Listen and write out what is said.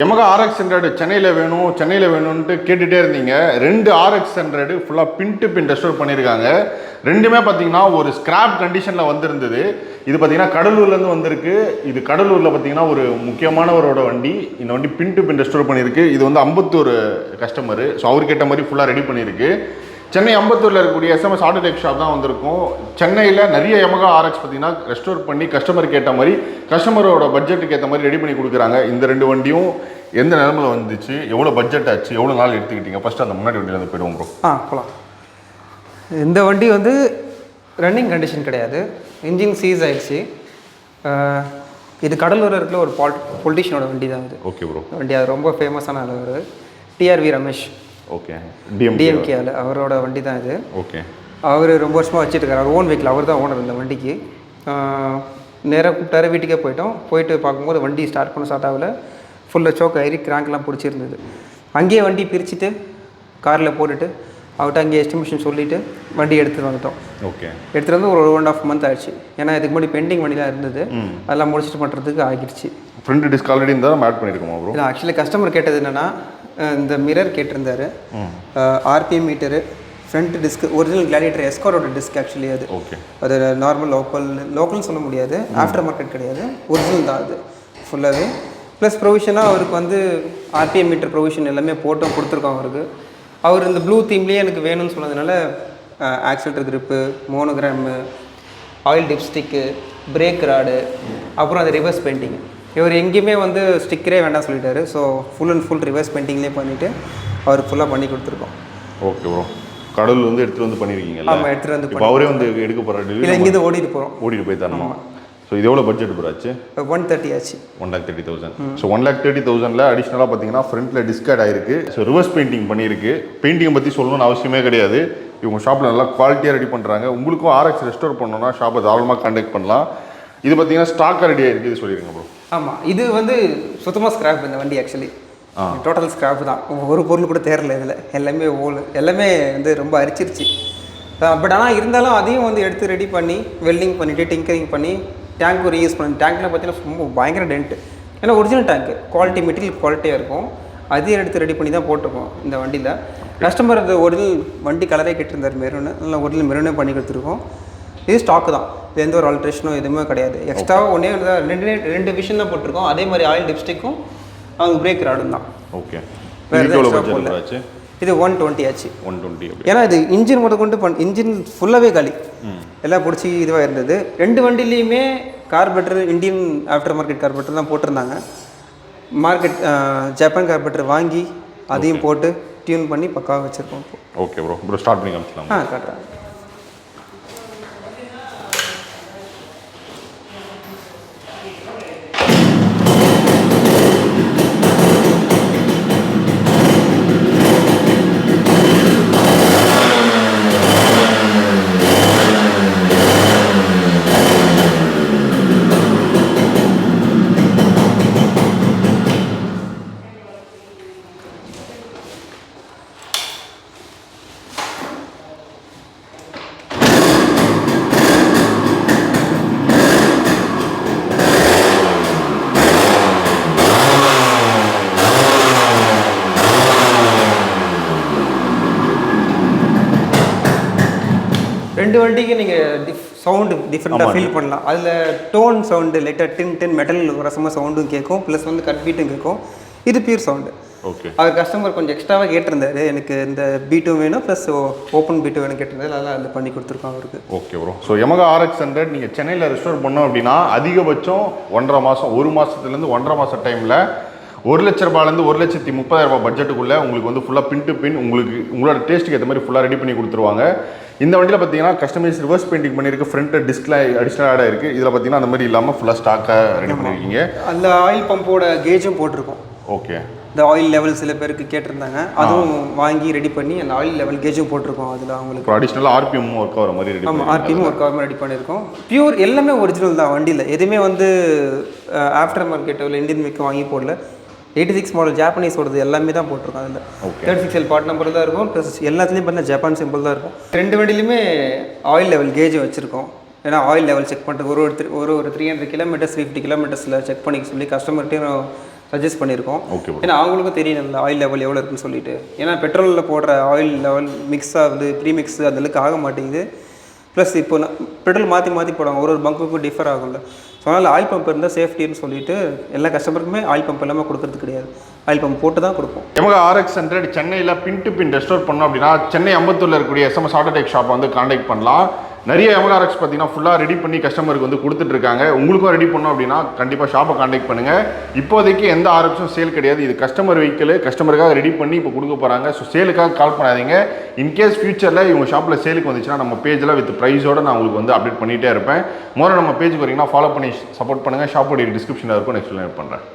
YAMAHA RX100 சென்னையில் வேணும்னு கேட்டுகிட்டே இருந்தீங்க. 2 RX100 ஃபுல்லாக பின் டு பின் ரெஸ்டோர் பண்ணியிருக்காங்க. ரெண்டுமே பார்த்தீங்கன்னா ஒரு ஸ்கிராப் கண்டிஷனில் வந்திருந்தது. இது பார்த்தீங்கன்னா கடலூர்லேருந்து வந்திருக்கு. இது கடலூரில் பார்த்தீங்கன்னா ஒரு முக்கியமானவரோட வண்டி. இந்த வண்டி பின் டு பின் ரெஸ்டோர் பண்ணியிருக்கு. இது வந்து அம்பத்தூர் கஸ்டமரு. ஸோ அவருக்கு ஏற்ற மாதிரி ஃபுல்லாக ரெடி பண்ணியிருக்கு. சென்னை அம்பத்தூரில் இருக்கக்கூடிய SMS ஆட்டோடெக் ஷாப் தான் வந்திருக்கும். சென்னையில் நிறைய YAMAHA RX பார்த்தீங்கன்னா ரெஸ்டோர் பண்ணி கஸ்டமருக்கு ஏற்ற மாதிரி கஸ்டமரோட பட்ஜெட்டுக்கு ஏற்ற மாதிரி ரெடி பண்ணி கொடுக்குறாங்க. இந்த ரெண்டு வண்டியும் எந்த நிலமையில் வந்துச்சு, எவ்வளோ பட்ஜெட் ஆச்சு, எவ்வளோ நாள் எடுத்துக்கிட்டீங்க? ஃபஸ்ட்டு அந்த முன்னாடி வண்டியில் வந்து போயிடுவோம் ப்ரோ. போகலாம். இந்த வண்டி வந்து ரன்னிங் கண்டிஷன் கிடையாது, இன்ஜின் சீஸ் ஆயிடுச்சு. இது கடலூரில் இருக்கிற ஒரு பொலிட்டிஷியனோட வண்டி தான் இது. Okay bro. வண்டி அது ரொம்ப ஃபேமஸான அளவு TRV ரமேஷ். ஓகே. DMK அவரோட வண்டி தான் இது. ஓகே. அவர் ரொம்ப வருஷமாக வச்சுட்டு இருக்காரு. அவர் ஓன் வெஹிக்கிள், அவர் தான் ஓனர் இந்த வண்டிக்கு. நேராக கூப்பிட்டாரு, வீட்டுக்கே போயிட்டு பார்க்கும்போது வண்டி ஸ்டார்ட் ஆகல. ஃபுல்லாக சோக் ஆகி கிராங்க்லாம் பிடிச்சிருந்தது. அங்கேயே வண்டி பிரிச்சுட்டு காரில் போட்டுட்டு அவர்கிட்ட அங்கேயே எஸ்டிமேஷன் சொல்லிவிட்டு வண்டி எடுத்துகிட்டு வந்துட்டோம். ஓகே. எடுத்துகிட்டு வந்து ஒரு 1.5 month ஆயிடுச்சு. ஏன்னா இதுக்கு முன்னாடி பெண்டிங் வண்டி தான் இருந்தது, அதெல்லாம் முடிச்சுட்டு பண்ணுறதுக்கு ஆகிடுச்சு. ஃப்ரண்ட் டிஸ்க் ஆல்ரெடி இருந்தால் நம்ம ஆட் பண்ணியிருக்கோமா ப்ரோ? இல்லை, ஆக்சுவலி கஸ்டமர் கேட்டது என்னென்னா இந்த மிரர் கேட்டிருந்தாரு, RPM meter, front disc, original Gladiator எஸ்காரோட டிஸ்க். ஆக்சுவலி அது ஓகே, அது நார்மல் லோக்கல்னு சொல்ல முடியாது, ஆஃப்டர் மார்க்கெட் கிடையாது, ஒரிஜினல் தான் அது ஃபுல்லாகவே. ப்ளஸ் ப்ரொவிஷனாக அவருக்கு வந்து RPM மீட்டர் ப்ரொவிஷன் எல்லாமே போட்டும் கொடுத்துருக்கோம் அவருக்கு. அவர் இந்த ப்ளூ தீம்லேயே எனக்கு வேணும்னு சொன்னதுனால accelerator grip, monogram, oil dipstick, brake rod, அப்புறம் அது ரிவர்ஸ் பெயிண்டிங். இவர் எங்கேயுமே வந்து ஸ்டிக்கரே வேண்டாம் சொல்லிட்டாரு. So full and full reverse பெயிண்டிங்லேயே பண்ணிவிட்டு அவருக்கு ஃபுல்லாக பண்ணி கொடுத்துருக்கோம். Okay bro. கடவுள் வந்து எடுத்துகிட்டு வந்து பண்ணியிருக்கீங்க? ஆமாம், எடுத்துகிட்டு வந்து. இப்போ அவரே வந்து எடுக்க போகிறாரு? இல்லை, இங்கேருந்து ஓடிட்டு போய் தரணும். ஸோ இது எவ்வளோ பட்ஜெட் ப்ரோ ஆச்சு? 130 ஆச்சு. 1,30,000. ஸோ 1,30,000 அடிஷ்னலாக பார்த்தீங்கன்னா ஃப்ரண்ட்டில் டிஸ்கார்ட் ஆயிருக்கு. ஸோ ரிவர்ஸ் பெயிண்டிங் பண்ணியிருக்கு. பெயிண்டிங்கை பற்றி சொல்லணும்னு அவசியமே கிடையாது. இவங்க ஷாப்பில் நல்லா குவாலிட்டியாக ரெடி பண்ணுறாங்க. உங்களுக்கும் RX ரெஸ்டோர் பண்ணணும்னா ஷாப்பை தாராளமாக கான்டாக்ட் பண்ணலாம். இது பார்த்தீங்கன்னா ஸ்டாக்காக ரெடியாக இருக்குது, இது சொல்லிடுங்க ப்ரோ. ஆமாம், இது வந்து சுத்தமாக ஸ்கிராப் இந்த வண்டி. ஆக்சுவலி டோட்டல் ஸ்கிராப் தான். ஒரு பொருள் கூட தேரல இதில். எல்லாமே எல்லாமே வந்து ரொம்ப அரிச்சிருச்சு. பட் ஆனால் இருந்தாலும் அதையும் வந்து எடுத்து ரெடி பண்ணி வெல்டிங் பண்ணிவிட்டு டிங்கரிங் பண்ணி டேங்க்கு ரீயூஸ் பண்ணி. டேங்க்கில் பார்த்தீங்கன்னா ரொம்ப பயங்கர டென்ட்டு. ஏன்னா ஒரிஜினல் டேங்க்கு குவாலிட்டி, மெட்டீரியல் குவாலிட்டியாக இருக்கும். அதையும் எடுத்து ரெடி பண்ணி தான் போட்டிருக்கோம் இந்த வண்டியில். கஸ்டமர் அந்த ஒரிஜினல் வண்டி கலரே கேட்டிருந்தார், மெரூனு. நல்லா ஒரிஜினல் மெரூனே பண்ணி கொடுத்துருக்கோம். இது ஸ்டாக்கு தான், இது எந்த ஒரு ஆல்ட்ரேஷனும் எதுவுமே கிடையாது. எக்ஸ்ட்ராவாக ரெண்டு விஷயம் தான் போட்டிருக்கோம். அதே மாதிரி ஆயில் டிப்ஸ்டிக்கும் அவங்க பிரேக் ராடும் தான். ஓகே. இது 120 ஆச்சு. 120. ஏன்னா இது இன்ஜின் கொண்டு இன்ஜின் ஃபுல்லாகவே காலி, எல்லாம் பிடிச்சி இதுவாக இருந்தது. ரெண்டு வண்டிலையுமே carburettor Indian after market carburettor தான் போட்டிருந்தாங்க. ஜப்பான் கார்பரேட்டர் வாங்கி அதையும் போட்டு டியூன் பண்ணி பக்காவாக வச்சுருக்கோம். ஓகே ப்ரோ, ஸ்டார்ட் பண்ணி காமிச்சலாம். காட்டுறேன். ரெண்டு வண்டிக்கு நீங்கள் சவுண்டு டிஃப்ரெண்ட்டாக ஃபீல் பண்ணலாம். அதில் டோன் சவுண்டு லைட்டாக டின் மெட்டல் ரசமாக சவுண்டும் கேட்கும், ப்ளஸ் வந்து கட் பீட்டும் கேட்கும். இது பியூர் சவுண்டு. ஓகே. அவர் கஸ்டமர் கொஞ்சம் எக்ஸ்ட்ராவாக கேட்டிருந்தார், எனக்கு இந்த பீட்டும் வேணும் ப்ளஸ் ஓப்பன் பீட்டும் வேணும் கேட்டிருந்தாரு. அதெல்லாம் அதில் பண்ணி கொடுத்துருக்கோம் அவருக்கு. Okay bro. So YAMAHA RX100 நீங்கள் சென்னையில் ரெஸ்டோர் பண்ணோம் அப்படின்னா அதிகபட்சம் 1.5 மாதம், 1 மாதத்துலேருந்து 1.5 மாதம் டைமில் 1 லட்ச ரூபாயிலேருந்து 1,30,000 பட்ஜெட்டுக்குள்ளே உங்களுக்கு வந்து ஃபுல்லாக பின் டு பின் உங்களோட டேஸ்ட்டுக்கு ஏற்ற மாதிரி ஃபுல்லாக ரெடி பண்ணி கொடுத்துருவாங்க. இந்த வண்டியில் பார்த்தீங்கன்னா கஸ்டமைஸ் ரிவர்ஸ் பெயிண்டிங் பண்ணியிருக்கு. ஃப்ரண்ட் டிஸ்கில் அடிஷ்னல் ஆடாக இருக்குது. இதில் பார்த்தீங்கன்னா அந்த மாதிரி இல்லாமல் ஃபுல்லாக ஸ்டாக்காக ரெடி பண்ணியிருக்கீங்க. அந்த ஆயில் பம்போட கேஜும் போட்டிருக்கோம். ஓகே. இந்த ஆயில் லெவல் சில பேருக்கு கேட்டிருந்தாங்க, அதுவும் வாங்கி ரெடி பண்ணி அந்த ஆயில் லெவல் கேஜும் போட்டிருக்கோம். அதில் அவங்களுக்கு அடிஷ்னலாக RPM ஒர்க் ஆகிற மாதிரி ரெடி. ஆமாம், RPM ஒர்க் ஆகிற மாதிரி ரெடி பண்ணியிருக்கோம். பியூர் எல்லாமே ஒரிஜினல் தான் வண்டியில். எதுவுமே வந்து ஆஃப்டர் மார்க்கெட்டில் இந்தியன் மேக் வாங்கி போடல. 86 மாடல் ஜாப்பனீஸோடது எல்லாமே தான் போட்டிருக்கோம். அதில் 36L பார்ட் நம்பர் தான் இருக்கும். ப்ளஸ் எல்லாத்துலேயும் பார்த்தீங்கன்னா ஜப்பான் சிம்பிள் தான் இருக்கும். ரெண்டு வண்டிலையுமே ஆயில் லெவல் கேஜ் வச்சுருக்கோம். ஏன்னா ஆயில் லெவல் செக் பண்ணுறது ஒரு 300 கிலோமீட்டர்ஸ் 50 கிலோமீட்டர்ஸில் செக் பண்ணி சொல்லி கஸ்டமர்கிட்டையும் சஜஸ்ட் பண்ணியிருக்கோம். ஓகே. ஏன்னா அவங்களுக்கும் தெரியும் இந்த ஆயில் லெவல் எவ்வளோ இருக்குன்னு சொல்லிட்டு. ஏன்னா பெட்ரோலில் போடுற ஆயில் லெவல் மிக்ஸ் ஆகுது, ப்ரீமிக்ஸ் அந்தளவுக்கு ஆக மாட்டேங்குது. ப்ளஸ் இப்போ பெட்ரோல் மாற்றி மாற்றி போடுவாங்க, ஒரு பங்குக்கும் டிஃபர் ஆகும்ல. ஸோ அதனால் ஆயில் பம்ப் இருந்தால் சேஃப்டின்னு சொல்லிட்டு எல்லா கஸ்டமருக்குமே ஆயில் பம்ப் எல்லாமே கொடுக்கறது கிடையாது, ஆயில் பம்ப் போட்டு தான் கொடுப்போம். YAMAHA RX100 சென்னையில் பின் டு பின் ரெஸ்டோர் பண்ணோம் அப்படின்னா சென்னை அம்பத்தூரில் இருக்கக்கூடிய SMS AUTOTECH ஷாப்பை வந்து காண்டாக்ட் பண்ணலாம். நிறைய YAMAHA RX பார்த்தீங்கன்னா ஃபுல்லாக ரெடி பண்ணி கஸ்டமருக்கு வந்து கொடுத்துட்ருக்காங்க. உங்களுக்கும் ரெடி பண்ணோம் அப்படின்னா கண்டிப்பாக ஷாப்பை காண்டாக்ட் பண்ணுங்கள். இப்போதைக்கு எந்த RXும் சேல் கிடையாது, இது கஸ்டமர் வெஹிக்கிள், கஸ்டமருக்காக ரெடி பண்ணி இப்போ கொடுக்க போகிறாங்க. ஸோ சேலுக்காக கால் பண்ணாதீங்க. இன்கேஸ் ஃபியூச்சரில் இவங்க ஷாப்பில் சேலுக்கு வந்துச்சுன்னா நம்ம பேஜில் வித் ப்ரைஸோடு நான் உங்களுக்கு வந்து அப்டேட் பண்ணிகிட்டே இருப்பேன். மோர நம்ம பேஜுக்கு வரீங்கன்னா ஃபாலோ பண்ணி சப்போர்ட் பண்ணுங்கள். ஷாப்போடைய டிஸ்கிரிப்ஷனில் இருக்கும், நெக்ஸ்ட் பண்ணுறேன்.